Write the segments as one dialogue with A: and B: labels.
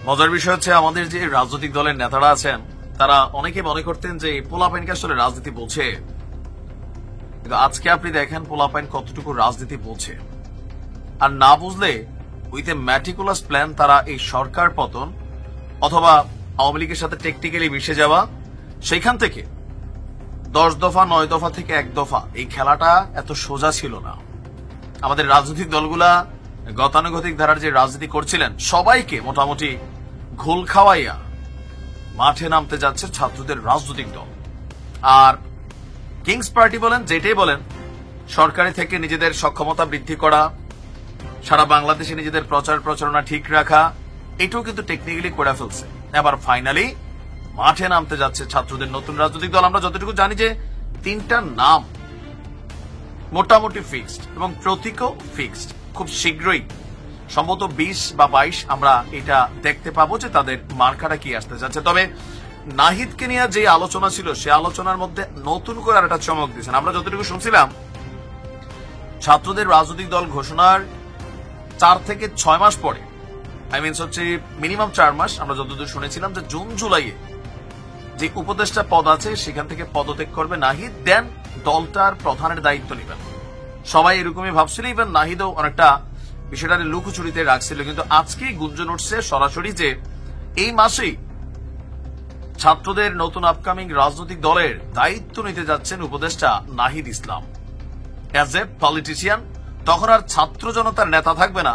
A: মজার বিষয় হচ্ছে আমাদের যে রাজনৈতিক দলের নেতারা আছেন তারা অনেকে মনে করতেন যে পোলাপাইনকে আসলে রাজনীতি বোঝে, কিন্তু আজকে আপনি দেখেন পোলাপাইন কতটুকু রাজনীতি বোঝে। আর না বুঝলে উইথ এ ম্যাটিকুলাস প্ল্যান তারা এই সরকার পতন অথবা আওয়ামী লীগের সাথে টেকনিক্যালি মিশে যাওয়া, সেইখান থেকে 10 দফা 9 দফা থেকে 1 দফা, এই খেলাটা এত সোজা ছিল না। আমাদের রাজনৈতিক দলগুলা গতানুগতিক ধারার যে রাজনীতি করছিলেন সবাইকে মোটামুটি ঘোল খাওয়াইয়া মাঠে নামতে যাচ্ছে ছাত্রদের রাজনৈতিক দল। আর কিংস পার্টি বলেন, যেটাই বলেন, সরকারি থেকে নিজেদের সক্ষমতা বৃদ্ধি করা, সারা বাংলাদেশে নিজেদের প্রচার প্রচারণা ঠিক রাখা, এটাও কিন্তু টেকনিক্যালি করে ফেলছে। এবার ফাইনালি মাঠে নামতে যাচ্ছে ছাত্রদের নতুন রাজনৈতিক দল। আমরা যতটুকু জানি যে 3টা নাম মোটামুটি ফিক্সড এবং প্রতীকও ফিক্সড। খুব শীঘ্রই সম্ভবত 20 বা 22 আমরা এটা দেখতে পাবো যে তাদের মার্কাটা কি আসতে যাচ্ছে। তবে নাহিদকে নিয়ে যে আলোচনা ছিল সে আলোচনার মধ্যে নতুন করে আর একটা চমক দিয়েছেন। আমরা যতটুকু শুনছিলাম ছাত্রদের রাজনৈতিক দল ঘোষণার 4 থেকে 6 মাস পরে, হচ্ছে মিনিমাম 4 মাস, আমরা যতদূর শুনেছিলাম যে জুন জুলাইয়ে যে উপদেষ্টা পদ আছে সেখান থেকে পদত্যাগ করবে নাহিদ, দেন দলটার প্রধানের দায়িত্ব নেবেন। সবাই এরকমই ভাবছিল, ইভেন নাহিদও অনেকটা বিষয়টা লুকোচুরিতে রাখছিল। কিন্তু আজকেই গুঞ্জন উঠছে সরাসরি যে এই মাসেই ছাত্রদের নতুন আপকামিং রাজনৈতিক দলের দায়িত্ব নিতে যাচ্ছেন উপদেষ্টা Nahid Islam as a politician. তখন আর ছাত্র জনতার নেতা থাকবে না,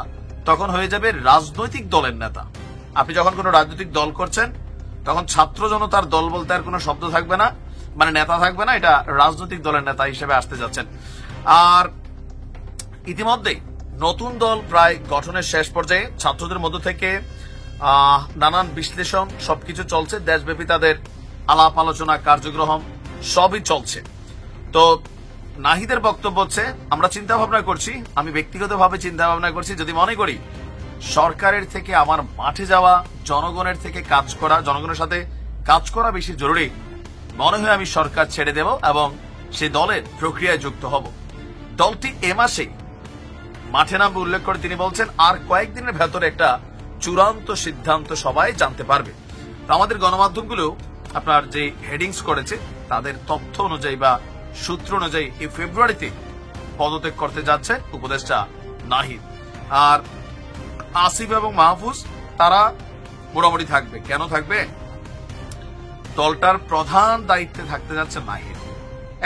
A: তখন হয়ে যাবে রাজনৈতিক দলের নেতা। আপনি যখন কোন রাজনৈতিক দল করছেন তখন ছাত্র জনতার দল বলতে আর কোনো শব্দ থাকবে না, মানে নেতা থাকবে না, এটা রাজনৈতিক দলের নেতা হিসেবে আসতে যাচ্ছেন। আর ইতিমধ্যে নতুন দল প্রায় গঠনের শেষ পর্যায়ে, ছাত্রদের মধ্য থেকে নানান বিশ্লেষণ সবকিছু চলছে, দেশব্যাপী তাদের আলাপ আলোচনা কার্যক্রম সবই চলছে। তো নাহিদের বক্তব্য হচ্ছে, আমরা চিন্তা ভাবনা করছি, আমি ব্যক্তিগতভাবে চিন্তা ভাবনা করছি, যদি মনে করি সরকারের থেকে আমার মাঠে যাওয়া, জনগণের থেকে কাজ করা, জনগণের সাথে কাজ করা বেশি জরুরি, মনে হয় আমি সরকার ছেড়ে দেব এবং সেই দলের প্রক্রিয়ায় যুক্ত হব। দলটি এ মাসে মাঠে নামবে উল্লেখ করে তিনি বলছেন, আর কয়েকদিনের ভেতরে একটা চূড়ান্ত সিদ্ধান্ত সবাই জানতে পারবে। তো আমাদের গণমাধ্যমগুলো আপনার যে হেডিংস করেছে তাদের তথ্য অনুযায়ী বা সূত্র অনুযায়ী এই ফেব্রুয়ারিতে পদত্যাগ করতে যাচ্ছে উপদেষ্টা নাহিদ। আর আসিফ এবং মাহফুজ তারা মোটামুটি থাকবে। কেন থাকবে? দলটার প্রধান দায়িত্বে থাকতে যাচ্ছে নাহিদ।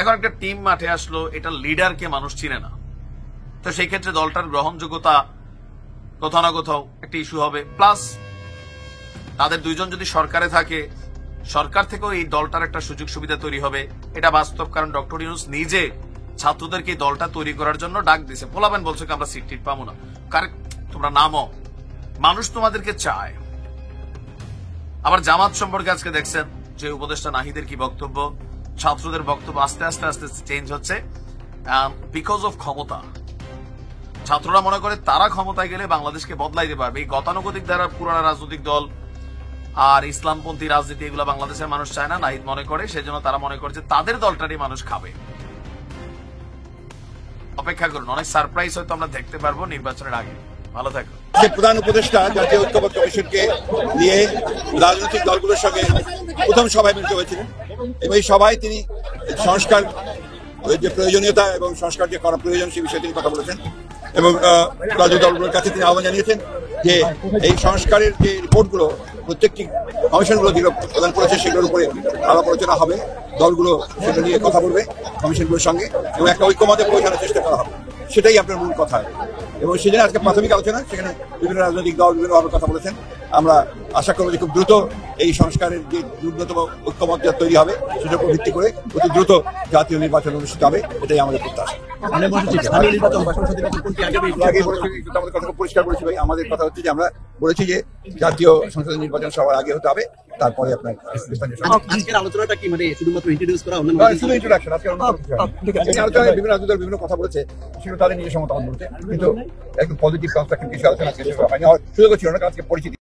A: এখন একটা টিম মাঠে আসলো, এটা লিডারকে মানুষ চিনে না, তো সেই ক্ষেত্রে দলটার গ্রহণযোগ্যতা কোথাও না কোথাও একটা ইস্যু হবে। প্লাস তাদের দুইজন যদি সরকারে থাকে, সরকার থেকেও এই দলটার একটা সুযোগ সুবিধা তৈরি হবে, এটা বাস্তব। কারণ ডক্টর ইউনূস নিজে ছাত্রদেরকে এই দলটা তৈরি করার জন্য ডাক দিয়েছে। পোলাবেন বলছে আমরা সিট টিট পাবো না, তোমরা নামো, মানুষ তোমাদেরকে চায়। আবার জামাত সম্পর্কে আজকে দেখছেন যে উপদেষ্টা নাহিদের কি বক্তব্য, ছাত্রদের বক্তব্য আস্তে আস্তে আস্তে চেঞ্জ হচ্ছে বিকজ অফ ক্ষমতা। ছাত্ররা মনে করে তারা ক্ষমতায় গেলে বাংলাদেশকে বদলাইতে পারবে। এই গতানুগতিক দ্বারা পুরানা রাজনৈতিক দল আর ইসলামপন্থী রাজনীতি এগুলো বাংলাদেশের মানুষ চায় না, নাহিদ মনে করে। সেজন্য তারা মনে করছে তাদের দলটারই মানুষ খাবে। অপেক্ষা করুন, অনেক সারপ্রাইজ হয়তো আমরা দেখতে পারবো নির্বাচনের আগে। ভালো থাকুন।
B: প্রধান উপদেষ্টা জাতীয় ঐক্যমত্য কমিশনকে নিয়ে রাজনৈতিক দলগুলোর সঙ্গে প্রথম সভায় মিলিত হয়েছিলেন এবং এই সভায় তিনি সংস্কার যে প্রয়োজনীয়তা এবং সংস্কার যে করা প্রয়োজন সে বিষয়ে তিনি কথা বলেছেন এবং রাজনৈতিক দলগুলোর কাছে তিনি আহ্বান জানিয়েছেন যে এই সংস্কারের যে রিপোর্টগুলো প্রত্যেকটি কমিশনগুলো যেগুলো প্রদান করেছে সেগুলোর উপরে আলাপ আলোচনা হবে, দলগুলো সেগুলো নিয়ে কথা বলবে কমিশনগুলোর সঙ্গে এবং একটা ঐক্যমতে পৌঁছানোর চেষ্টা করা হবে। সেটাই আপনার মূল কথা। এবং সেজন্য আজকে প্রাথমিক আলোচনা, সেখানে বিভিন্ন রাজনৈতিক দল বিভিন্নভাবে কথা বলেছেন। আমরা আশা করবো যে খুব দ্রুত এই সংস্কারের যে ন্যূনতম ঐক্যমত তৈরি হবে সেটার উপর ভিত্তি করে অতি দ্রুত জাতীয় নির্বাচন অনুষ্ঠিত হবে, এটাই আমাদের প্রত্যাশা। আমাদের কথা পরিষ্কার বলেছি ভাই, আমাদের কথা হচ্ছে যে আমরা বলেছি যে জাতীয় সংসদের নির্বাচন সবার আগে হতে হবে, তারপরে আপনার
C: আলোচনাটা কি মানে শুধুমাত্র ইন্ট্রোডিউস করা,
B: শুধু ইন্ট্রোডাকশন। আলোচনায় বিভিন্ন রাজনৈতিক দল বিভিন্ন কথা বলেছে, সেগুলো তাদের নিজস্ব মতামত বলছে, কিন্তু একটু পজিটিভ কনস্ট্রাকশন কিছু আলোচনা হয়নি, হওয়ার সুযোগ ছিল না, আজকে পরিচিতি